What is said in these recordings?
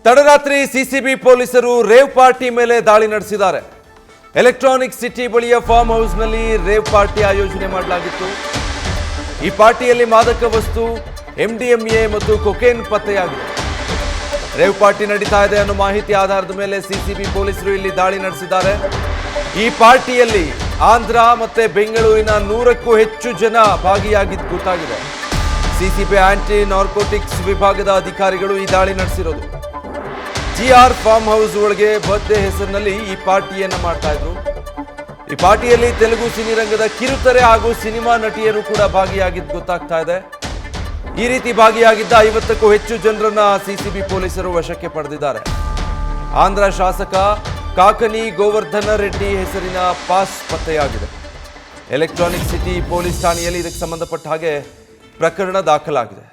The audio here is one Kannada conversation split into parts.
ತಡರಾತ್ರಿ ಸಿಸಿಬಿ ಪೊಲೀಸರು ರೇವ್ ಪಾರ್ಟಿ ಮೇಲೆ ದಾಳಿ ನಡೆಸಿದ್ದಾರೆ. ಎಲೆಕ್ಟ್ರಾನಿಕ್ ಸಿಟಿ ಬಳಿಯ ಫಾರ್ಮ್ ಹೌಸ್ನಲ್ಲಿ ರೇವ್ ಪಾರ್ಟಿ ಆಯೋಜನೆ ಮಾಡಲಾಗಿತ್ತು. ಈ ಪಾರ್ಟಿಯಲ್ಲಿ ಮಾದಕ ವಸ್ತು, ಎಂಡಿಎಂಎ ಮತ್ತು ಕೊಕೇನ್ ಪತ್ತೆಯಾಗಿದೆ. ರೇವ್ ಪಾರ್ಟಿ ನಡೀತಾ ಇದೆ ಅನ್ನೋ ಮಾಹಿತಿ ಆಧಾರದ ಮೇಲೆ ಸಿಸಿಬಿ ಪೊಲೀಸರು ಇಲ್ಲಿ ದಾಳಿ ನಡೆಸಿದ್ದಾರೆ. ಈ ಪಾರ್ಟಿಯಲ್ಲಿ ಆಂಧ್ರ ಮತ್ತೆ ಬೆಂಗಳೂರಿನ 100ಕ್ಕೂ ಹೆಚ್ಚು ಜನ ಭಾಗಿಯಾಗಿದ್ದು ಗೊತ್ತಾಗಿದೆ. ಸಿಸಿಬಿ ಆಂಟಿ ನಾರ್ಕೋಟಿಕ್ಸ್ ವಿಭಾಗದ ಅಧಿಕಾರಿಗಳು ಈ ದಾಳಿ ನಡೆಸಿರೋದು. ಜಿಆರ್ ಫಾರ್ಮ್ ಹೌಸ್ ಒಳಗೆ ಬರ್ತ್ಡೇ ಹೆಸರಿನಲ್ಲಿ ಈ ಪಾರ್ಟಿಯನ್ನ ಮಾಡ್ತಾ ಇದ್ರು. ಈ ಪಾರ್ಟಿಯಲ್ಲಿ ತೆಲುಗು ಸಿನಿರಂಗದ ಕಿರುತೆರೆ ಹಾಗೂ ಸಿನಿಮಾ ನಟಿಯರು ಕೂಡ ಭಾಗಿಯಾಗಿದ್ದು ಗೊತ್ತಾಗ್ತಾ ಇದೆ. ಈ ರೀತಿ ಭಾಗಿಯಾಗಿದ್ದ 50ಕ್ಕೂ ಹೆಚ್ಚು ಜನರನ್ನ ಸಿಸಿಬಿ ಪೊಲೀಸರು ವಶಕ್ಕೆ ಪಡೆದಿದ್ದಾರೆ. ಆಂಧ್ರ ಶಾಸಕ ಕಾಕನಿ ಗೋವರ್ಧನ ರೆಡ್ಡಿ ಹೆಸರಿನ ಪಾಸ್ ಪತ್ತೆಯಾಗಿದೆ. ಎಲೆಕ್ಟ್ರಾನಿಕ್ ಸಿಟಿ ಪೊಲೀಸ್ ಠಾಣೆಯಲ್ಲಿ ಇದಕ್ಕೆ ಸಂಬಂಧಪಟ್ಟ ಹಾಗೆ ಪ್ರಕರಣ ದಾಖಲಾಗಿದೆ.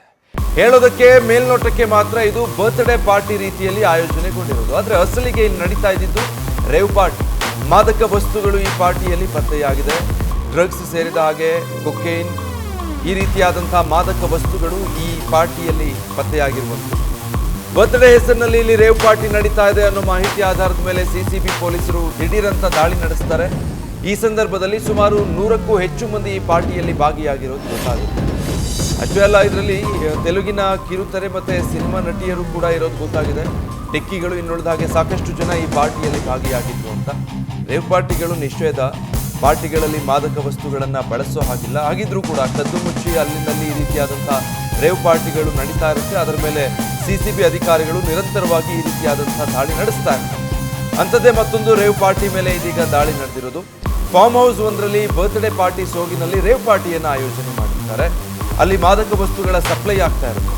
ಹೇಳೋದಕ್ಕೆ ಮೇಲ್ನೋಟಕ್ಕೆ ಮಾತ್ರ ಇದು ಬರ್ತ್ಡೇ ಪಾರ್ಟಿ ರೀತಿಯಲ್ಲಿ ಆಯೋಜನೆಗೊಂಡಿರೋದು, ಆದರೆ ಅಸಲಿಗೆ ಇಲ್ಲಿ ನಡೀತಾ ಇದ್ದಿದ್ದು ರೇವ್ ಪಾರ್ಟಿ. ಮಾದಕ ವಸ್ತುಗಳು ಈ ಪಾರ್ಟಿಯಲ್ಲಿ ಪತ್ತೆಯಾಗಿದೆ. ಡ್ರಗ್ಸ್ ಸೇರಿದ ಹಾಗೆ ಕೊಕೇನ್, ಈ ರೀತಿಯಾದಂತಹ ಮಾದಕ ವಸ್ತುಗಳು ಈ ಪಾರ್ಟಿಯಲ್ಲಿ ಪತ್ತೆಯಾಗಿರುವಂಥದ್ದು. ಬರ್ತ್ಡೇ ಹೆಸರಿನಲ್ಲಿ ಇಲ್ಲಿ ರೇವ್ ಪಾರ್ಟಿ ನಡೀತಾ ಇದೆ ಅನ್ನೋ ಮಾಹಿತಿ ಆಧಾರದ ಮೇಲೆ ಸಿಸಿಬಿ ಪೊಲೀಸರು ದಿಢೀರಂತ ದಾಳಿ ನಡೆಸ್ತಾರೆ. ಈ ಸಂದರ್ಭದಲ್ಲಿ ಸುಮಾರು 100ಕ್ಕೂ ಹೆಚ್ಚು ಮಂದಿ ಈ ಪಾರ್ಟಿಯಲ್ಲಿ ಭಾಗಿಯಾಗಿರೋದು ಗೊತ್ತಾಗುತ್ತೆ. ಅಷ್ಟೇ ಅಲ್ಲ, ಇದರಲ್ಲಿ ತೆಲುಗಿನ ಕಿರುತೆರೆ ಮತ್ತೆ ಸಿನಿಮಾ ನಟಿಯರು ಕೂಡ ಇರೋದು ಗೊತ್ತಾಗಿದೆ. ಡಿಕ್ಕಿಗಳು ಇನ್ನುಳಿದ ಹಾಗೆ ಸಾಕಷ್ಟು ಜನ ಈ ಪಾರ್ಟಿಯಲ್ಲಿ ಭಾಗಿಯಾಗಿದ್ರು ಅಂತ. ರೇವ್ ಪಾರ್ಟಿಗಳು ನಿಷೇಧ, ಪಾರ್ಟಿಗಳಲ್ಲಿ ಮಾದಕ ವಸ್ತುಗಳನ್ನು ಬಳಸೋ ಹಾಗಿಲ್ಲ. ಹಾಗಿದ್ರೂ ಕೂಡ ಕದ್ದು ಮುಚ್ಚಿ ಅಲ್ಲಿನಲ್ಲಿ ಈ ರೀತಿಯಾದಂತಹ ರೇವ್ ಪಾರ್ಟಿಗಳು ನಡೀತಾ ಇರುತ್ತೆ. ಅದರ ಮೇಲೆ ಸಿಸಿಬಿ ಅಧಿಕಾರಿಗಳು ನಿರಂತರವಾಗಿ ಈ ರೀತಿಯಾದಂತಹ ದಾಳಿ ನಡೆಸ್ತಾ ಇರ್ತಾರೆ. ಅಂಥದ್ದೇ ಮತ್ತೊಂದು ರೇವ್ ಪಾರ್ಟಿ ಮೇಲೆ ಇದೀಗ ದಾಳಿ ನಡೆದಿರೋದು. ಫಾರ್ಮ್ ಹೌಸ್ ಒಂದರಲ್ಲಿ ಬರ್ತ್ಡೇ ಪಾರ್ಟಿ ಸೋಗಿನಲ್ಲಿ ರೇವ್ ಪಾರ್ಟಿಯನ್ನು ಆಯೋಜನೆ ಮಾಡಿರ್ತಾರೆ. ಅಲ್ಲಿ ಮಾದಕ ವಸ್ತುಗಳ ಸಪ್ಲೈ ಆಗ್ತಾ ಇರುತ್ತೆ.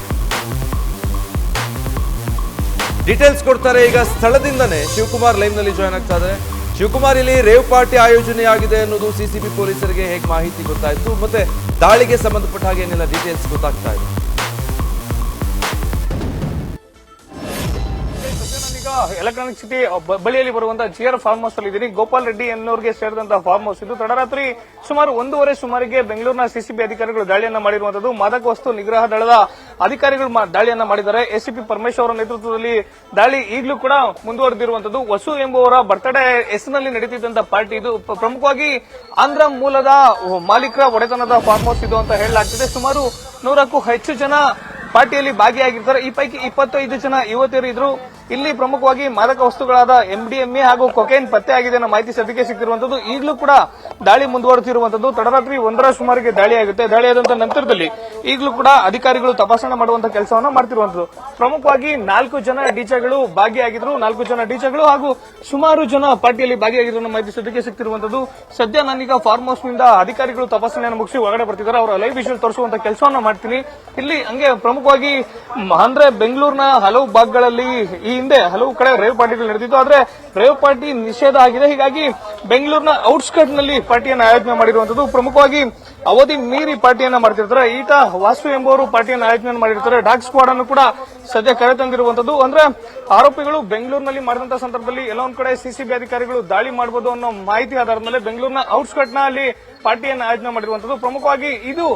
ಡೀಟೇಲ್ಸ್ ಕೊಡ್ತಾರೆ ಈಗ ಸ್ಥಳದಿಂದನೇ ಶಿವಕುಮಾರ್ ಲೈವ್ ನಲ್ಲಿ ಜಾಯ್ನ್ ಆಗ್ತಾ ಇದ್ದಾರೆ. ಶಿವಕುಮಾರ್, ಇಲ್ಲಿ ರೇವ್ ಪಾರ್ಟಿ ಆಯೋಜನೆ ಆಗಿದೆ ಅನ್ನೋದು ಸಿಸಿಬಿ ಪೊಲೀಸರಿಗೆ ಹೇಗೆ ಮಾಹಿತಿ ಗೊತ್ತಾಯ್ತು, ಮತ್ತೆ ದಾಳಿಗೆ ಸಂಬಂಧಪಟ್ಟ ಹಾಗೆ ಏನೆಲ್ಲ ಡೀಟೇಲ್ಸ್ ಗೊತ್ತಾಗ್ತಾ ಇದೆ? ಎಲೆಕ್ಟ್ರಾನಿಕ್ ಸಿಟಿ ಬಳಿಯಲ್ಲಿ ಬರುವಂತಹ ಜಿಆರ್ ಫಾರ್ಮ್ ಹೌಸ್ ಅಲ್ಲಿ ಇದ್ದೀನಿ. ಗೋಪಾಲ್ ರೆಡ್ಡಿ ಎನ್ನುವರಿಗೆ ಸೇರಿದಂತಹ ಫಾರ್ಮ್ ಹೌಸ್ ಇದು. ತಡರಾತ್ರಿ ಸುಮಾರು 1:30 ಸುಮಾರಿಗೆ ಬೆಂಗಳೂರಿನ ಸಿಸಿಬಿ ಅಧಿಕಾರಿಗಳು ದಾಳಿಯನ್ನ ಮಾಡಿರುವಂತದ್ದು. ಮಾದಕ ವಸ್ತು ನಿಗ್ರಹ ದಳದ ಅಧಿಕಾರಿಗಳು ದಾಳಿಯನ್ನ ಮಾಡಿದ್ದಾರೆ. ಎಸಿಪಿ ಪರಮೇಶ್ವರ್ ಅವರ ನೇತೃತ್ವದಲ್ಲಿ ದಾಳಿ ಈಗಲೂ ಕೂಡ ಮುಂದುವರೆದಿರುವಂತದ್ದು. ವಸು ಎಂಬುವರ ಬರ್ತ್ಡೇ ಹೆಸರಿನಲ್ಲಿ ನಡೀತಿದ್ದಂತಹ ಪಾರ್ಟಿ ಇದು. ಪ್ರಮುಖವಾಗಿ ಆಂಧ್ರ ಮೂಲದ ಮಾಲೀಕರ ಒಡೆತನದ ಫಾರ್ಮ್ ಹೌಸ್ ಇದು ಅಂತ ಹೇಳಲಾಗ್ತಿದೆ. ಸುಮಾರು 100ಕ್ಕೂ ಹೆಚ್ಚು ಜನ ಪಾರ್ಟಿಯಲ್ಲಿ ಭಾಗಿಯಾಗಿರ್ತಾರೆ. ಈ ಪೈಕಿ 25 ಜನ ಯುವತಿಯರು ಇದ್ರು. ಇಲ್ಲಿ ಪ್ರಮುಖವಾಗಿ ಮಾದಕ ವಸ್ತುಗಳಾದ ಎಂಡಿಎಂಎ ಹಾಗೂ ಕೊಕೇನ್ ಪತ್ತೆ ಆಗಿದೆ ಅನ್ನೋ ಮಾಹಿತಿ ಸದ್ಯಕ್ಕೆ ಸಿಗ್ತಿರುವಂತದ್ದು. ಈಗಲೂ ಕೂಡ ದಾಳಿ ಮುಂದುವರೆದಿರುವಂತದ್ದು. ತಡರಾತ್ರಿ 1:00 ಸುಮಾರಿಗೆ ದಾಳಿ ಆಗುತ್ತೆ. ದಾಳಿಯಾದಂತಹ ನಂತರದಲ್ಲಿ ಈಗಲೂ ಕೂಡ ಅಧಿಕಾರಿಗಳು ತಪಾಸಣೆ ಮಾಡುವಂತಹ ಕೆಲಸವನ್ನ ಮಾಡ್ತಿರುವಂತದ್ದು. ಪ್ರಮುಖವಾಗಿ 4 ಜನ ಡಿಜೆಗಳು ಭಾಗಿಯಾಗಿದ್ರು. 4 ಜನ ಡಿಜೆಗಳು ಹಾಗೂ ಸುಮಾರು ಜನ ಪಾರ್ಟಿಯಲ್ಲಿ ಭಾಗಿಯಾಗಿದ್ರು ಅನ್ನೋ ಮಾಹಿತಿ ಸದ್ಯಕ್ಕೆ ಸಿಗ್ತಿರುವಂತದ್ದು. ಸದ್ಯ ನಾನೀಗ ಫಾರ್ಮ್ ಹೌಸ್ ನಿಂದ ಅಧಿಕಾರಿಗಳು ತಪಾಸಣೆಯನ್ನು ಮುಗಿಸಿ ಹೊರಗಡೆ ಬರ್ತಿದ್ದಾರೆ. ಅವರ ಲೈವ್ ವಿಷುವಲ್ ತೋರಿಸುವಂತ ಕೆಲಸವನ್ನ ಮಾಡ್ತೀನಿ. ಇಲ್ಲಿ ಹಂಗೆ ಪ್ರಮುಖವಾಗಿ ಅಂದ್ರೆ ಬೆಂಗಳೂರಿನ ಹಲವು ಭಾಗಗಳಲ್ಲಿ ಈ ಹಿಂದೆ ಹಲವು ಕಡೆ ರೇವ್ ಪಾರ್ಟಿಗಳು ನಡೆದಿತ್ತು. ಆದ್ರೆ ರೇವ್ ಪಾರ್ಟಿ ನಿಷೇಧ ಆಗಿದೆ. ಹೀಗಾಗಿ ಬೆಂಗಳೂರಿನ ಔಟ್ಸ್ಕರ್ಟ್ ನಲ್ಲಿ ಪಾರ್ಟಿಯನ್ನು ಆಯೋಜನೆ ಮಾಡಿರುವಂತದ್ದು. ಪ್ರಮುಖವಾಗಿ ಅವಧಿ ಮೀರಿ ಪಾರ್ಟಿಯನ್ನ ಮಾಡ್ತಿರ್ತಾರೆ. ಈತ ವಾಸು ಎಂಬುವರು ಪಾರ್ಟಿಯನ್ನು ಆಯೋಜನೆ ಮಾಡಿರ್ತಾರೆ. ಡಾಗ್ ಸ್ಕ್ವಾಡ್ ಅನ್ನು ಕೂಡ ಸದ್ಯ ಕರೆತಂದಿರುವಂತದ್ದು. ಅಂದ್ರೆ ಆರೋಪಿಗಳು ಬೆಂಗಳೂರಿನಲ್ಲಿ ಮಾಡಿದಂತಹ ಸಂದರ್ಭದಲ್ಲಿ ಎಲ್ಲ ಒಂದ್ ಕಡೆ ಸಿಸಿಬಿ ಅಧಿಕಾರಿಗಳು ದಾಳಿ ಮಾಡಬಹುದು ಅನ್ನೋ ಮಾಹಿತಿ ಆಧಾರದ ಮೇಲೆ ಬೆಂಗಳೂರಿನ ಔಟ್ಸ್ಕರ್ಟ್ ನಲ್ಲಿ ಪಾರ್ಟಿಯನ್ನು ಆಯೋಜನೆ ಮಾಡಿರುವಂತದ್ದು. ಪ್ರಮುಖವಾಗಿ ಇದು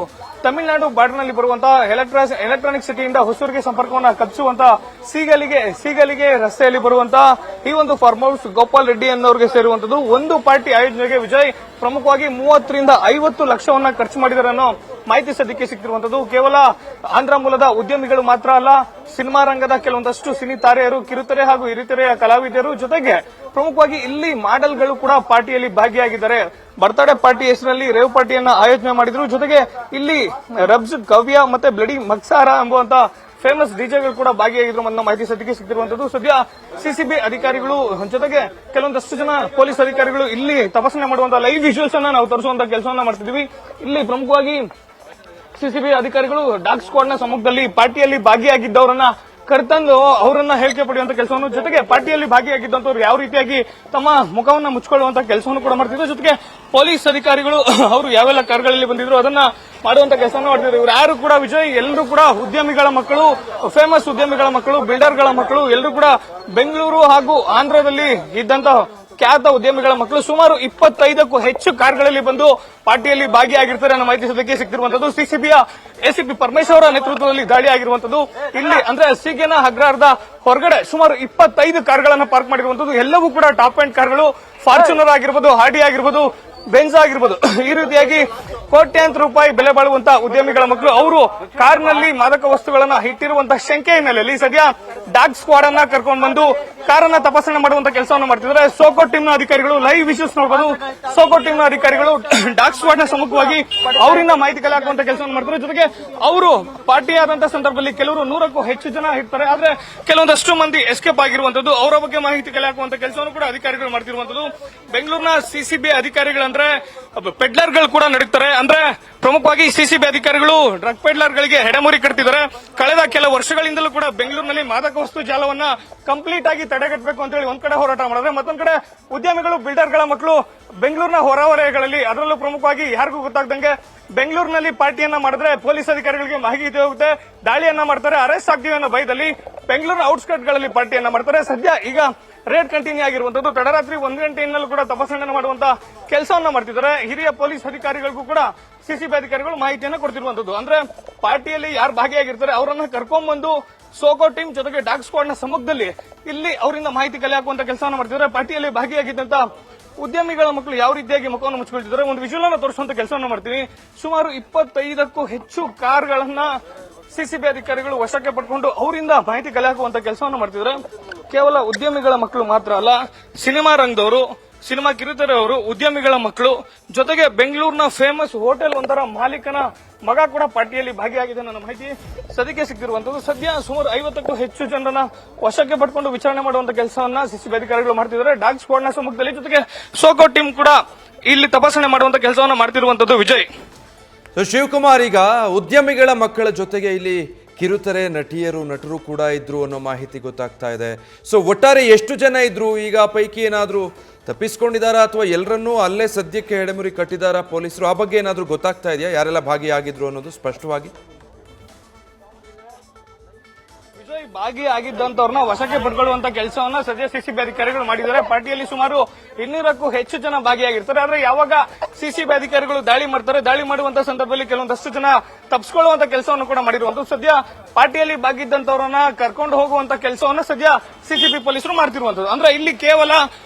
ತಮಿಳುನಾಡು ಬಾರ್ಡರ್ನಲ್ಲಿ ಬರುವಂತಹ ಎಲೆಕ್ಟ್ರಾನಿಕ್ ಸಿಟಿಯಿಂದ ಹೊಸೂರಿಗೆ ಸಂಪರ್ಕವನ್ನು ಕಲ್ಪಿಸುವಂತಹ ಸೀಗಲಿಗೆ ರಸ್ತೆಯಲ್ಲಿ ಬರುವಂತಹ ಈ ಒಂದು ಫಾರ್ಮ್ ಹೌಸ್ ಗೋಪಾಲ್ ರೆಡ್ಡಿ ಅನ್ನೋರಿಗೆ ಸೇರುವಂತದ್ದು. ಒಂದು ಪಾರ್ಟಿ ಆಯೋಜನೆಗೆ ವಿಜಯ್ ಪ್ರಮುಖವಾಗಿ 30 ರಿಂದ 50 ಲಕ್ಷವನ್ನ ಖರ್ಚು ಮಾಡಿದ್ದಾರೆ ಅನ್ನೋ ಮಾಹಿತಿ ಸದ್ಯಕ್ಕೆ ಸಿಗ್ತಿರುವಂತದ್ದು. ಕೇವಲ ಆಂಧ್ರ ಮೂಲದ ಉದ್ಯಮಿಗಳು ಮಾತ್ರ ಅಲ್ಲ, ಸಿನಿಮಾ ರಂಗದ ಕೆಲವೊಂದಷ್ಟು ಸಿನಿ ತಾರೆಯರು, ಕಿರುತೆರೆ ಹಾಗೂ ಹಿರಿತೆರೆಯ ಕಲಾವಿದರು, ಜೊತೆಗೆ ಪ್ರಮುಖವಾಗಿ ಇಲ್ಲಿ ಮಾಡೆಲ್ಗಳು ಕೂಡ ಪಾರ್ಟಿಯಲ್ಲಿ ಭಾಗಿಯಾಗಿದ್ದಾರೆ. ಬರ್ತ್ಡೇ ಪಾರ್ಟಿ ಹೆಸರಿನಲ್ಲಿ ರೇವ್ ಪಾರ್ಟಿಯನ್ನ ಆಯೋಜನೆ ಮಾಡಿದ್ರು. ಜೊತೆಗೆ ಇಲ್ಲಿ ರಬ್ಸ್, ಕವ್ಯ ಮತ್ತೆ ಬ್ಲಡಿ ಮಕ್ಸಾರ ಎಂಬುವಂತ ಫೇಮಸ್ ಡಿಜೆಗಳು ಕೂಡ ಭಾಗಿಯಾಗಿದ್ರು ಅನ್ನೋ ಮಾಹಿತಿ ಸದ್ಯಕ್ಕೆ ಸಿಗ್ತಿರುವಂತದ್ದು. ಸದ್ಯ ಸಿಸಿಬಿ ಅಧಿಕಾರಿಗಳು ಜೊತೆಗೆ ಕೆಲವೊಂದಷ್ಟು ಜನ ಪೊಲೀಸ್ ಅಧಿಕಾರಿಗಳು ಇಲ್ಲಿ ತಪಾಸಣೆ ಮಾಡುವಂತಹ ಲೈವ್ ವಿಜುವಲ್ಸ್ ಅನ್ನ ನಾವು ತೋರಿಸುವಂತಹ ಕೆಲಸವನ್ನ ಮಾಡ್ತಿದ್ವಿ. ಇಲ್ಲಿ ಪ್ರಮುಖವಾಗಿ ಸಿಸಿಬಿ ಅಧಿಕಾರಿಗಳು ಡಾಗ್ ಸ್ಕ್ವಾಡ್ ನ ಸಮ್ಮುಖದಲ್ಲಿ ಪಾರ್ಟಿಯಲ್ಲಿ ಭಾಗಿಯಾಗಿದ್ದವರನ್ನ ಕರೆತಂದು ಅವರನ್ನ ಹೇಳಿಕೆ ಪಡೆಯುವಂತ ಕೆಲಸವನ್ನು, ಜೊತೆಗೆ ಪಾರ್ಟಿಯಲ್ಲಿ ಭಾಗಿಯಾಗಿದ್ದಂತವ್ರು ಯಾವ ರೀತಿಯಾಗಿ ತಮ್ಮ ಮುಖವನ್ನ ಮುಚ್ಚಿಕೊಳ್ಳುವಂತ ಕೆಲಸವನ್ನು ಕೂಡ ಮಾಡ್ತಿದ್ರು. ಜೊತೆಗೆ ಪೊಲೀಸ್ ಅಧಿಕಾರಿಗಳು ಅವರು ಯಾವೆಲ್ಲ ಕಾರ್ಗಳಲ್ಲಿ ಬಂದಿದ್ರು ಅದನ್ನ ಮಾಡುವಂತ ಕೆಲಸವನ್ನು ಮಾಡ್ತಿದ್ರು. ಇವರು ಯಾರು ಕೂಡ ವಿಜಯ್ ಎಲ್ಲರೂ ಕೂಡ ಉದ್ಯಮಿಗಳ ಮಕ್ಕಳು, ಫೇಮಸ್ ಉದ್ಯಮಿಗಳ ಮಕ್ಕಳು, ಬಿಲ್ಡರ್ಗಳ ಮಕ್ಕಳು, ಎಲ್ಲರೂ ಕೂಡ ಬೆಂಗಳೂರು ಹಾಗೂ ಆಂಧ್ರದಲ್ಲಿ ಇದ್ದಂತ ಖ್ಯಾತ ಉದ್ಯಮಿಗಳ ಮಕ್ಕಳು ಸುಮಾರು 25ಕ್ಕೂ ಹೆಚ್ಚು ಕಾರ್ಗಳಲ್ಲಿ ಬಂದು ಪಾರ್ಟಿಯಲ್ಲಿ ಭಾಗಿಯಾಗಿರ್ತಾರೆ ಅನ್ನೋ ಮಾಹಿತಿ ಸದ್ಯಕ್ಕೆ ಸಿಗ್ತಿರುವಂತದ್ದು. ಸಿಸಿಬಿಯ ಎಸಿಪಿ ಪರಮೇಶ್ವರ ನೇತೃತ್ವದಲ್ಲಿ ದಾಳಿ ಆಗಿರುವಂತದ್ದು. ಇಲ್ಲಿ ಅಂದ್ರೆ ಸಿಗೆನ ಅಗ್ರಹಾರದ ಹೊರಗಡೆ ಸುಮಾರು 25 ಕಾರ್ಗಳನ್ನ ಪಾರ್ಕ್ ಮಾಡಿರುವಂತದ್ದು. ಎಲ್ಲವೂ ಕೂಡ ಟಾಪ್ ಅಂಡ್ ಕಾರ್ಗಳು, ಫಾರ್ಚುನರ್ ಆಗಿರ್ಬೋದು, ಹಾರ್ಡಿ ಆಗಿರ್ಬೋದು, ಬೆಂಜ್ ಆಗಿರ್ಬೋದು. ಈ ರೀತಿಯಾಗಿ ಕೋಟ್ಯಾಂತರ ರೂಪಾಯಿ ಬೆಲೆ ಬಾಳುವಂತಹ ಉದ್ಯಮಿಗಳ ಮಕ್ಕಳು ಅವರು ಕಾರ್ನಲ್ಲಿ ಮಾದಕ ವಸ್ತುಗಳನ್ನ ಇಟ್ಟಿರುವಂತಹ ಶಂಕೆ ಹಿನ್ನೆಲೆಯಲ್ಲಿ ಸದ್ಯ ಡಾಗ್ ಸ್ಕ್ವಾಡ್ ಅನ್ನ ಕರ್ಕೊಂಡು ಬಂದು ಕಾರನ್ನ ತಪಾಸಣೆ ಮಾಡುವಂತ ಕೆಲಸವನ್ನು ಮಾಡ್ತಿದ್ದಾರೆ. ಸೋಕೋ ಟೀಮ್ನ ಅಧಿಕಾರಿಗಳು ಲೈವ್ ವಿಷನ್ಸ್ ನೋಡಬಹುದು. ಸೋಕೋ ಟೀಮ್ನ ಅಧಿಕಾರಿಗಳು ಡಾಗ್ ಸ್ಕ್ವಾಡ್ ನ ಸಮ್ಮುಖವಾಗಿ ಅವರಿಂದ ಮಾಹಿತಿ ಕಲೆ ಹಾಕುವಂತ ಕೆಲಸವನ್ನು ಮಾಡ್ತಾರೆ. ಜೊತೆಗೆ ಅವರು ಪಾರ್ಟಿ ಆದಂತಹ ಸಂದರ್ಭದಲ್ಲಿ ಕೆಲವರು 100ಕ್ಕೂ ಹೆಚ್ಚು ಜನ ಇರ್ತಾರೆ. ಆದ್ರೆ ಕೆಲವೊಂದಷ್ಟು ಮಂದಿ ಎಸ್ಕೇಪ್ ಆಗಿರುವಂತದ್ದು. ಅವರ ಬಗ್ಗೆ ಮಾಹಿತಿ ಕಲೆ ಹಾಕುವಂತ ಕೆಲಸವನ್ನು ಕೂಡ ಅಧಿಕಾರಿಗಳು ಮಾಡ್ತಿರುವಂತದ್ದು. ಬೆಂಗಳೂರಿನ ಸಿಸಿಬಿ ಅಧಿಕಾರಿಗಳಂದ್ರೆ ಪೆಡ್ಲರ್ಗಳು ಕೂಡ ನಡೀತಾರೆ. ಅಂದ್ರೆ ಪ್ರಮುಖವಾಗಿ ಸಿಸಿಬಿ ಅಧಿಕಾರಿಗಳು ಡ್ರಗ್ ಪೆಡ್ಲರ್ಗಳಿಗೆ ಹೆಡಮುರಿ ಕಟ್ತಿದ್ದಾರೆ. ಕಳೆದ ಕೆಲ ವರ್ಷಗಳಿಂದಲೂ ಕೂಡ ಬೆಂಗಳೂರಿನಲ್ಲಿ ಮಾದಕ ವಸ್ತು ಜಾಲವನ್ನ ಕಂಪ್ಲೀಟ್ ಆಗಿ ತಡೆಗಟ್ಟಬೇಕು ಅಂತ ಹೇಳಿ ಒಂದ್ ಕಡೆ ಹೋರಾಟ ಮಾಡಿದ್ರೆ, ಮತ್ತೊಂದ್ ಕಡೆ ಉದ್ಯಮಿಗಳು, ಬಿಲ್ಡರ್ಗಳ ಮಕ್ಕಳು ಬೆಂಗಳೂರಿನ ಹೊರವಲಯಗಳಲ್ಲಿ, ಅದರಲ್ಲೂ ಪ್ರಮುಖವಾಗಿ ಯಾರಿಗೂ ಗೊತ್ತಾಗ್ದಂಗೆ ಬೆಂಗಳೂರಿನಲ್ಲಿ ಪಾರ್ಟಿಯನ್ನ ಮಾಡಿದ್ರೆ ಪೊಲೀಸ್ ಅಧಿಕಾರಿಗಳಿಗೆ ಮಾಹಿತಿ ಹೋಗುತ್ತೆ, ದಾಳಿಯನ್ನ ಮಾಡ್ತಾರೆ, ಅರೆಸ್ಟ್ ಆಗ್ತೀವಿ ಅನ್ನೋ ಭಯದಲ್ಲಿ ಬೆಂಗಳೂರಿನ ಔಟ್ಸ್ಕರ್ಟ್ ಗಳಲ್ಲಿ ಪಾರ್ಟಿಯನ್ನ ಮಾಡ್ತಾರೆ. ಸದ್ಯ ಈಗ ರೇಡ್ ಕಂಟಿನ್ಯೂ ಆಗಿರುವಂತದ್ದು. ತಡರಾತ್ರಿ 1 ಗಂಟೆಯಿಂದಲೂ ಕೂಡ ತಪಾಸಣೆ ಮಾಡುವಂತ ಕೆಲಸವನ್ನ ಮಾಡ್ತಿದ್ದಾರೆ. ಹಿರಿಯ ಪೊಲೀಸ್ ಅಧಿಕಾರಿಗಳಿಗೂ ಕೂಡ ಸಿಸಿಬಿ ಅಧಿಕಾರಿಗಳು ಮಾಹಿತಿಯನ್ನ ಕೊಡ್ತಿರುವಂತದ್ದು. ಅಂದ್ರೆ ಪಾರ್ಟಿಯಲ್ಲಿ ಯಾರು ಭಾಗಿಯಾಗಿರ್ತಾರೆ ಅವರನ್ನ ಕರ್ಕೊಂಡ್ಬಂದು ಸೋಕೋ ಟೀಮ್ ಜೊತೆಗೆ ಡಾಗ್ ಸ್ಕ್ವಾಡ್ ನ ಸಮ್ಮುಖದಲ್ಲಿ ಇಲ್ಲಿ ಅವರಿಂದ ಮಾಹಿತಿ ಕಲೆ ಹಾಕುವಂತ ಕೆಲಸವನ್ನ ಮಾಡ್ತಿದ್ದಾರೆ. ಪಾರ್ಟಿಯಲ್ಲಿ ಭಾಗಿಯಾಗಿದ್ದಂತ ಉದ್ಯಮಿಗಳ ಮಕ್ಕಳು ಯಾವ ರೀತಿಯಾಗಿ ಮುಖವನ್ನು ಮುಚ್ಚಿಕೊಳ್ತಿದ್ದಾರೆ ಒಂದು ವಿಜುವಲ್ ಅನ್ನು ತೋರಿಸುವಂತ ಕೆಲಸವನ್ನ ಮಾಡ್ತೀವಿ. ಸುಮಾರು 25ಕ್ಕೂ ಹೆಚ್ಚು ಕಾರ್ಗಳನ್ನ ಸಿಸಿಬಿ ಅಧಿಕಾರಿಗಳು ವಶಕ್ಕೆ ಪಡ್ಕೊಂಡು ಅವರಿಂದ ಮಾಹಿತಿ ಕಲೆ ಹಾಕುವಂತ ಕೆಲಸವನ್ನು ಮಾಡ್ತಿದ್ದಾರೆ. ಕೇವಲ ಉದ್ಯಮಿಗಳ ಮಕ್ಕಳು ಮಾತ್ರ ಅಲ್ಲ, ಸಿನಿಮಾ ರಂಗದವರು, ಸಿನಿಮಾ ಕಿರುತೆರೆಯವರು, ಉದ್ಯಮಿಗಳ ಮಕ್ಕಳು, ಜೊತೆಗೆ ಬೆಂಗಳೂರಿನ ಫೇಮಸ್ ಹೋಟೆಲ್ ಒಂದರ ಮಾಲೀಕನ ಮಗ ಕೂಡ ಪಾರ್ಟಿಯಲ್ಲಿ ಭಾಗಿಯಾಗಿದೆ ಅನ್ನೋ ಮಾಹಿತಿ ಸದ್ಯಕ್ಕೆ ಸಿಕ್ಕಿರುವಂತದ್ದು. ಸದ್ಯ ಸುಮಾರು 50ಕ್ಕೂ ಹೆಚ್ಚು ಜನರನ್ನ ವಶಕ್ಕೆ ಪಡ್ಕೊಂಡು ವಿಚಾರಣೆ ಮಾಡುವಂತ ಕೆಲಸವನ್ನ ಸಿಸಿಬಿ ಅಧಿಕಾರಿಗಳು ಮಾಡ್ತಿದ್ದಾರೆ. ಡಾಗ್ ಸ್ಕ್ವಾಡ್ ನ ಸಮ್ಮುಖದಲ್ಲಿ ಜೊತೆಗೆ ಸೋಕೋ ಟೀಮ್ ಕೂಡ ಇಲ್ಲಿ ತಪಾಸಣೆ ಮಾಡುವಂತ ಕೆಲಸವನ್ನ ಮಾಡ್ತಿರುವಂತದ್ದು. ವಿಜಯ್, ಶಿವಕುಮಾರ್, ಈಗ ಉದ್ಯಮಿಗಳ ಮಕ್ಕಳ ಜೊತೆಗೆ ಇಲ್ಲಿ ಕಿರುತೆರೆ ನಟರು ಕೂಡ ಇದ್ರು ಅನ್ನೋ ಮಾಹಿತಿ ಗೊತ್ತಾಗ್ತಾ ಇದೆ. ಸೊ ಒಟ್ಟಾರೆ ಎಷ್ಟು ಜನ ಇದ್ರು? ಈಗ ಪೈಕಿ ಏನಾದರೂ ತಪ್ಪಿಸ್ಕೊಂಡಿದ್ದಾರಾ ಅಥವಾ ಎಲ್ಲರನ್ನೂ ಅಲ್ಲೇ ಸದ್ಯಕ್ಕೆ ಹೆಡೆಮುರಿ ಕಟ್ಟಿದಾರಾ ಪೊಲೀಸರು? ಆ ಬಗ್ಗೆ ಏನಾದರೂ ಗೊತ್ತಾಗ್ತಾ ಇದೆಯಾ? ಯಾರೆಲ್ಲ ಭಾಗಿಯಾಗಿದ್ರು ಅನ್ನೋದು ಸ್ಪಷ್ಟವಾಗಿ? ವಿಜಯ್, ಭಾಗಿಯಾಗಿದ್ದಂತವ್ರನ್ನ ವಶಕ್ಕೆ ಪಡ್ಕೊಳ್ಳುವಂತ ಕೆಲಸವನ್ನ ಸದ್ಯ ಸಿಸಿಬಿ ಅಧಿಕಾರಿಗಳು ಮಾಡಿದ್ದಾರೆ. ಪಾರ್ಟಿಯಲ್ಲಿ ಸುಮಾರು 200ಕ್ಕೂ ಹೆಚ್ಚು ಜನ ಭಾಗಿಯಾಗಿರ್ತಾರೆ. ಆದ್ರೆ ಯಾವಾಗ ಸಿಸಿಬಿ ಅಧಿಕಾರಿಗಳು ದಾಳಿ ಮಾಡ್ತಾರೆ, ದಾಳಿ ಮಾಡುವಂತ ಸಂದರ್ಭದಲ್ಲಿ ಕೆಲವೊಂದಷ್ಟು ಜನ ತಪ್ಪಿಸಿಕೊಳ್ಳುವಂತ ಕೆಲಸವನ್ನು ಕೂಡ ಮಾಡಿರುವಂತದ್ದು. ಸದ್ಯ ಪಾರ್ಟಿಯಲ್ಲಿ ಭಾಗಿದ್ದಂತವ್ರನ್ನ ಕರ್ಕೊಂಡು ಹೋಗುವಂತ ಕೆಲಸವನ್ನ ಸದ್ಯ ಸಿಸಿಬಿ ಪೊಲೀಸರು ಮಾಡ್ತಿರುವಂತದ್ದು. ಅಂದ್ರೆ ಇಲ್ಲಿ ಕೇವಲ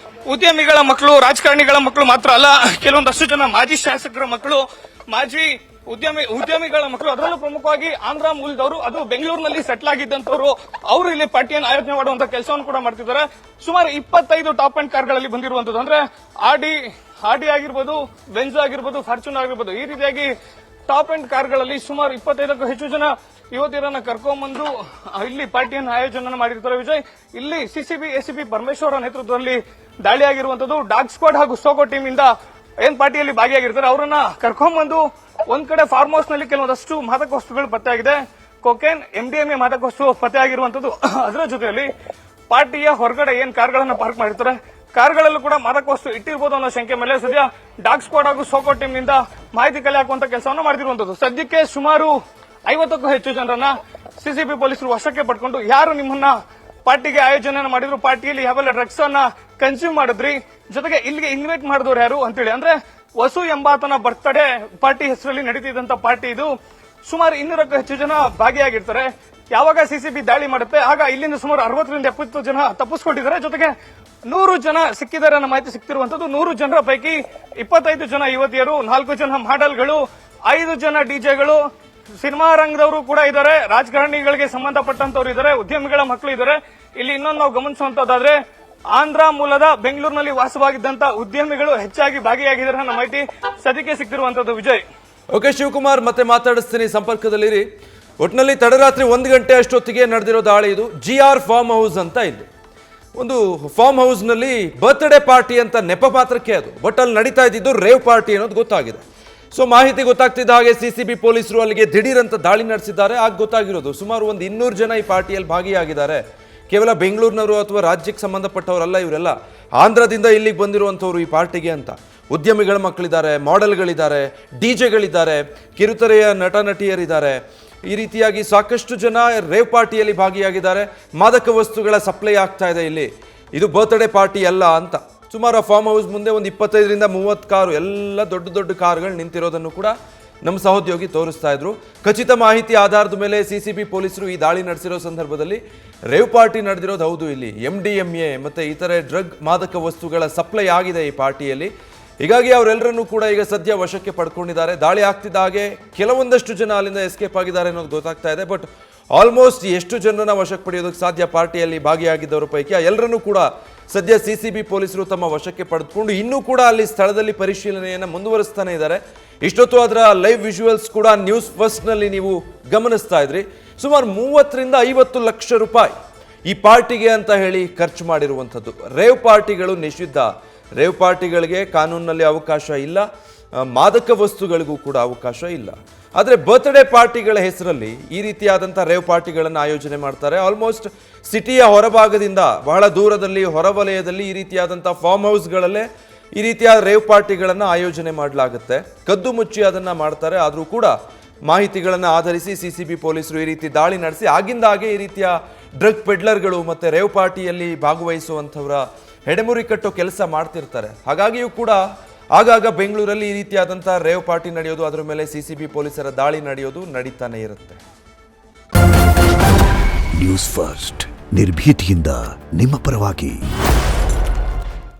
ಉದ್ಯಮಿಗಳ ಮಕ್ಕಳು, ರಾಜಕಾರಣಿಗಳ ಮಕ್ಕಳು ಮಾತ್ರ ಅಲ್ಲ, ಕೆಲವೊಂದಷ್ಟು ಜನ ಮಾಜಿ ಶಾಸಕರ ಮಕ್ಕಳು, ಮಾಜಿ ಉದ್ಯಮಿಗಳ ಮಕ್ಕಳು, ಅದರಲ್ಲೂ ಪ್ರಮುಖವಾಗಿ ಆಂಧ್ರ ಮೂಲದವರು, ಅದು ಬೆಂಗಳೂರಿನಲ್ಲಿ ಸೆಟ್ಲ್ ಆಗಿದ್ದಂತವರು, ಅವರು ಇಲ್ಲಿ ಪಾರ್ಟಿಯನ್ನು ಆಯೋಜನೆ ಮಾಡುವಂತ ಕೆಲಸವನ್ನು ಕೂಡ ಮಾಡ್ತಿದ್ದಾರೆ. ಸುಮಾರು 25 ಟಾಪ್ ಅಂಡ್ ಕಾರ್ಗಳಲ್ಲಿ ಬಂದಿರುವಂತದ್ದು. ಅಂದ್ರೆ ಆರ್ಡಿ ಆಗಿರ್ಬೋದು, ಬೆಂಜ್ ಆಗಿರ್ಬೋದು, ಫಾರ್ಚುನರ್ ಆಗಿರ್ಬೋದು, ಈ ರೀತಿಯಾಗಿ ಟಾಪ್ ಅಂಡ್ ಕಾರ್ಗಳಲ್ಲಿ ಸುಮಾರು 25ಕ್ಕೂ ಹೆಚ್ಚು ಜನ ಯುವತಿಯರನ್ನ ಕರ್ಕೊಂಡ್ಬಂದು ಇಲ್ಲಿ ಪಾರ್ಟಿಯನ್ನು ಆಯೋಜನೆ ಮಾಡಿರ್ತಾರೆ. ವಿಜಯ್, ಇಲ್ಲಿ ಸಿಸಿಬಿ ಎಸಿಪಿ ಪರಮೇಶ್ವರ ನೇತೃತ್ವದಲ್ಲಿ ದಾಳಿ ಆಗಿರುವಂತದ್ದು. ಡಾಗ್ ಸ್ಕ್ವಾಡ್ ಹಾಗೂ ಸೋಕೋ ಟೀಮ್ ಇಂದ ಏನ್ ಪಾರ್ಟಿಯಲ್ಲಿ ಭಾಗಿಯಾಗಿರ್ತಾರೆ ಅವರನ್ನ ಕರ್ಕೊಂಡ್ಬಂದು ಒಂದ್ ಕಡೆ ಫಾರ್ಮ್ ಹೌಸ್ ನಲ್ಲಿ ಕೆಲವೊಂದಷ್ಟು ಮಾದಕ ವಸ್ತುಗಳು ಪತ್ತೆಯಾಗಿದೆ. ಕೊಕೇನ್, MDMA ಮಾದಕ ವಸ್ತು ಪತ್ತೆಯಾಗಿರುವಂತದ್ದು. ಅದರ ಜೊತೆಯಲ್ಲಿ ಪಾರ್ಟಿಯ ಹೊರಗಡೆ ಏನ್ ಕಾರ್ಗಳನ್ನ ಪಾರ್ಕ್ ಮಾಡಿರ್ತಾರೆ, ಕಾರ್ಗಳಲ್ಲೂ ಕೂಡ ಮಾದಕ ವಸ್ತು ಇಟ್ಟಿರಬಹುದು ಅನ್ನೋ ಶಂಕೆ ಮೇಲೆ ಸದ್ಯ ಡಾಗ್ ಸ್ಕ್ವಾಡ್ ಹಾಗೂ ಸೋಕೋ ಟೀಮ್ ನಿಂದ ಮಾಹಿತಿ ಕಲೆ ಹಾಕುವಂತ ಕೆಲಸವನ್ನು ಮಾಡಿರುವಂತದ್ದು. ಸದ್ಯಕ್ಕೆ ಸುಮಾರು 50ಕ್ಕೂ ಹೆಚ್ಚು ಜನರನ್ನ ಸಿಸಿಬಿ ಪೊಲೀಸರು ವಶಕ್ಕೆ ಪಡ್ಕೊಂಡು ಯಾರು ನಿಮ್ಮನ್ನ ಪಾರ್ಟಿಗೆ ಆಯೋಜನೆ ಮಾಡಿದ್ರು, ಪಾರ್ಟಿಯಲ್ಲಿ ಯಾವೆಲ್ಲ ಡ್ರಗ್ಸ್ ಅನ್ನ ಕನ್ಸ್ಯೂಮ್ ಮಾಡಿದ್ರಿ, ಜೊತೆಗೆ ಇಲ್ಲಿಗೆ ಇನ್ವೈಟ್ ಮಾಡಿದವರು ಯಾರು ಅಂತೇಳಿ, ಅಂದ್ರೆ ವಸು ಎಂಬಾತನ ಬರ್ತ್ಡೇ ಪಾರ್ಟಿ ಹೆಸರಲ್ಲಿ ನಡೀತಿದ್ದಂತ ಪಾರ್ಟಿ ಇದು. ಸುಮಾರು 200ಕ್ಕೂ ಹೆಚ್ಚು ಜನ ಭಾಗಿಯಾಗಿರ್ತಾರೆ. ಯಾವಾಗ ಸಿಸಿಬಿ ದಾಳಿ ಮಾಡುತ್ತೆ ಆಗ ಇಲ್ಲಿಂದ ಸುಮಾರು 60ರಿಂದ 70 ಜನ ತಪ್ಪಿಸ್ಕೊಂಡಿದ್ದಾರೆ. ಜೊತೆಗೆ 100 ಜನ ಸಿಕ್ಕಿದ್ದಾರೆ ಅನ್ನೋ ಮಾಹಿತಿ ಸಿಕ್ತಿರುವಂತದ್ದು. 100 ಜನರ ಪೈಕಿ 25 ಜನ ಯುವತಿಯರು, 4 ಜನ ಮಾಡೆಲ್ಗಳು, 5 ಜನ ಡಿಜೆಗಳು, ಸಿನಿಮಾ ರಂಗದವರು ಕೂಡ ಇದ್ದಾರೆ, ರಾಜಕಾರಣಿಗಳಿಗೆ ಸಂಬಂಧಪಟ್ಟಂತವ್ರು ಇದ್ದಾರೆ, ಉದ್ಯಮಿಗಳ ಮಕ್ಕಳು ಇದ್ದಾರೆ. ಇಲ್ಲಿ ಇನ್ನೊಂದು ನಾವು ಗಮನಿಸುವಂತದ್ದಾದ್ರೆ ಆಂಧ್ರ ಮೂಲದ ಬೆಂಗಳೂರಿನಲ್ಲಿ ವಾಸವಾಗಿದ್ದಂತ ಉದ್ಯಮಿಗಳು ಹೆಚ್ಚಾಗಿ ಭಾಗಿಯಾಗಿದ್ದಾರೆ ಅನ್ನೋ ಮಾಹಿತಿ ಸದ್ಯಕ್ಕೆ ಸಿಕ್ತಿರುವಂತದ್ದು. ವಿಜಯ್, ಓಕೆ ಶಿವಕುಮಾರ್, ಮತ್ತೆ ಮಾತಾಡಿಸ್ತೀನಿ, ಸಂಪರ್ಕದಲ್ಲಿರಿ. ಒಟ್ಟಿನಲ್ಲಿ ತಡರಾತ್ರಿ 1 ಗಂಟೆ ಅಷ್ಟೊತ್ತಿಗೆ ನಡೆದಿರೋ ದಾಳಿ ಇದು. GR ಫಾರ್ಮ್ ಹೌಸ್ ಅಂತ ಇಲ್ಲಿ ಒಂದು ಫಾರ್ಮ್ ಹೌಸ್ನಲ್ಲಿ ಬರ್ತ್ಡೇ ಪಾರ್ಟಿ ಅಂತ ನೆಪ ಮಾತ್ರಕ್ಕೆ ಅದು, ಬಟ್ ಅಲ್ಲಿ ನಡೀತಾ ಇದ್ದಿದ್ದು ರೇವ್ ಪಾರ್ಟಿ ಅನ್ನೋದು ಗೊತ್ತಾಗಿದೆ. ಸೊ ಮಾಹಿತಿ ಗೊತ್ತಾಗ್ತಿದ್ದ ಹಾಗೆ ಸಿಸಿಬಿ ಪೊಲೀಸರು ಅಲ್ಲಿಗೆ ದಿಢೀರಂತ ದಾಳಿ ನಡೆಸಿದ್ದಾರೆ. ಆಗ ಗೊತ್ತಾಗಿರೋದು ಸುಮಾರು 200 ಜನ ಈ ಪಾರ್ಟಿಯಲ್ಲಿ ಭಾಗಿಯಾಗಿದ್ದಾರೆ. ಕೇವಲ ಬೆಂಗಳೂರಿನವರು ಅಥವಾ ರಾಜ್ಯಕ್ಕೆ ಸಂಬಂಧಪಟ್ಟವರಲ್ಲ ಇವರೆಲ್ಲ, ಆಂಧ್ರದಿಂದ ಇಲ್ಲಿಗೆ ಬಂದಿರುವಂಥವ್ರು ಈ ಪಾರ್ಟಿಗೆ ಅಂತ. ಉದ್ಯಮಿಗಳ ಮಕ್ಕಳಿದ್ದಾರೆ, ಮಾಡೆಲ್ಗಳಿದ್ದಾರೆ, ಡಿಜೆಗಳಿದ್ದಾರೆ, ಕಿರುತೆರೆಯ ನಟ ನಟಿಯರಿದ್ದಾರೆ. ಈ ರೀತಿಯಾಗಿ ಸಾಕಷ್ಟು ಜನ ರೇವ್ ಪಾರ್ಟಿಯಲ್ಲಿ ಭಾಗಿಯಾಗಿದ್ದಾರೆ. ಮಾದಕ ವಸ್ತುಗಳ ಸಪ್ಲೈ ಆಗ್ತಾ ಇದೆ ಇಲ್ಲಿ. ಇದು ಬರ್ತ್ಡೇ ಪಾರ್ಟಿ ಅಲ್ಲ ಅಂತ. ಸುಮಾರು ಆ ಫಾರ್ಮ್ ಹೌಸ್ ಮುಂದೆ ಒಂದು 25ರಿಂದ 30 ಕಾರು, ಎಲ್ಲ ದೊಡ್ಡ ದೊಡ್ಡ ಕಾರುಗಳು ನಿಂತಿರೋದನ್ನು ಕೂಡ ನಮ್ಮ ಸಹೋದ್ಯೋಗಿ ತೋರಿಸ್ತಾ ಇದ್ರು. ಖಚಿತ ಮಾಹಿತಿ ಆಧಾರದ ಮೇಲೆ ಸಿಸಿಬಿ ಪೊಲೀಸರು ಈ ದಾಳಿ ನಡೆಸಿರೋ ಸಂದರ್ಭದಲ್ಲಿ ರೇವ್ ಪಾರ್ಟಿ ನಡೆದಿರೋದು ಹೌದು. ಇಲ್ಲಿ MDMA ಮತ್ತೆ ಇತರೆ ಡ್ರಗ್ ಮಾದಕ ವಸ್ತುಗಳ ಸಪ್ಲೈ ಆಗಿದೆ ಈ ಪಾರ್ಟಿಯಲ್ಲಿ. ಹೀಗಾಗಿ ಅವರೆಲ್ಲರನ್ನೂ ಕೂಡ ಈಗ ಸದ್ಯ ವಶಕ್ಕೆ ಪಡ್ಕೊಂಡಿದ್ದಾರೆ. ದಾಳಿ ಆಗ್ತಿದ್ದ ಹಾಗೆ ಕೆಲವೊಂದಷ್ಟು ಜನ ಅಲ್ಲಿಂದ ಎಸ್ಕೇಪ್ ಆಗಿದ್ದಾರೆ ಅನ್ನೋದು ಗೊತ್ತಾಗ್ತಾ ಇದೆ. ಬಟ್ ಆಲ್ಮೋಸ್ಟ್ ಎಷ್ಟು ಜನರನ್ನ ವಶಕ್ಕೆ ಪಡೆಯೋದಕ್ಕೆ ಸಾಧ್ಯ ಪಾರ್ಟಿಯಲ್ಲಿ ಭಾಗಿಯಾಗಿದ್ದವರ ಪೈಕಿ ಎಲ್ಲರನ್ನೂ ಕೂಡ ಸದ್ಯ ಸಿಸಿಬಿ ಪೊಲೀಸರು ತಮ್ಮ ವಶಕ್ಕೆ ಪಡೆದುಕೊಂಡು ಇನ್ನೂ ಕೂಡ ಅಲ್ಲಿ ಸ್ಥಳದಲ್ಲಿ ಪರಿಶೀಲನೆಯನ್ನು ಮುಂದುವರಿಸ್ತಾನೆ ಇದ್ದಾರೆ. ಇಷ್ಟೊತ್ತು ಅದರ ಲೈವ್ ವಿಜುವಲ್ಸ್ ಕೂಡ ನ್ಯೂಸ್ ಫಸ್ಟ್ನಲ್ಲಿ ನೀವು ಗಮನಿಸ್ತಾ ಇದ್ರಿ. ಸುಮಾರು 30ರಿಂದ 50 ಲಕ್ಷ ರೂಪಾಯಿ ಈ ಪಾರ್ಟಿಗೆ ಅಂತ ಹೇಳಿ ಖರ್ಚು ಮಾಡಿರುವಂಥದ್ದು. ರೇವ್ ಪಾರ್ಟಿಗಳು ನಿಷಿದ್ಧ. ರೇವ್ ಪಾರ್ಟಿಗಳಿಗೆ ಕಾನೂನಿನಲ್ಲಿ ಅವಕಾಶ ಇಲ್ಲ, ಮಾದಕ ವಸ್ತುಗಳಿಗೂ ಕೂಡ ಅವಕಾಶ ಇಲ್ಲ. ಆದರೆ ಬರ್ತ್ಡೇ ಪಾರ್ಟಿಗಳ ಹೆಸರಲ್ಲಿ ಈ ರೀತಿಯಾದಂಥ ರೇವ್ ಪಾರ್ಟಿಗಳನ್ನು ಆಯೋಜನೆ ಮಾಡ್ತಾರೆ. ಆಲ್ಮೋಸ್ಟ್ ಸಿಟಿಯ ಹೊರಭಾಗದಿಂದ ಬಹಳ ದೂರದಲ್ಲಿ ಹೊರವಲಯದಲ್ಲಿ ಈ ರೀತಿಯಾದಂಥ ಫಾರ್ಮ್ ಹೌಸ್ಗಳಲ್ಲೇ ಈ ರೀತಿಯ ರೇವ್ ಪಾರ್ಟಿಗಳನ್ನು ಆಯೋಜನೆ ಮಾಡಲಾಗುತ್ತೆ. ಕದ್ದು ಮುಚ್ಚಿ ಅದನ್ನು ಮಾಡ್ತಾರೆ. ಆದರೂ ಕೂಡ ಮಾಹಿತಿಗಳನ್ನು ಆಧರಿಸಿ ಸಿಸಿಬಿ ಪೊಲೀಸರು ಈ ರೀತಿ ದಾಳಿ ನಡೆಸಿ ಆಗಿಂದಾಗೆ ಈ ರೀತಿಯ ಡ್ರಗ್ ಪೆಡ್ಲರ್ಗಳು ಮತ್ತು ರೇವ್ ಪಾರ್ಟಿಯಲ್ಲಿ ಭಾಗವಹಿಸುವಂಥವರ ಹೆಡೆಮುರಿ ಕಟ್ಟೋ ಕೆಲಸ ಮಾಡ್ತಿರ್ತಾರೆ. ಹಾಗಾಗಿಯೂ ಕೂಡ ಆಗಾಗ ಬೆಂಗಳೂರಲ್ಲಿ ಈ ರೀತಿಯಾದಂಥ ರೇವ್ ಪಾರ್ಟಿ ನಡೆಯೋದು, ಅದರ ಮೇಲೆ ಸಿಸಿಬಿ ಪೊಲೀಸರ ದಾಳಿ ನಡೆಯೋದು ನಡೀತಾನೆ ಇರುತ್ತೆ. ನ್ಯೂಸ್ ಫಸ್ಟ್ ನಿರ್ಭೀತಿಯಿಂದ ನಿಮ್ಮ ಪರವಾಗಿ.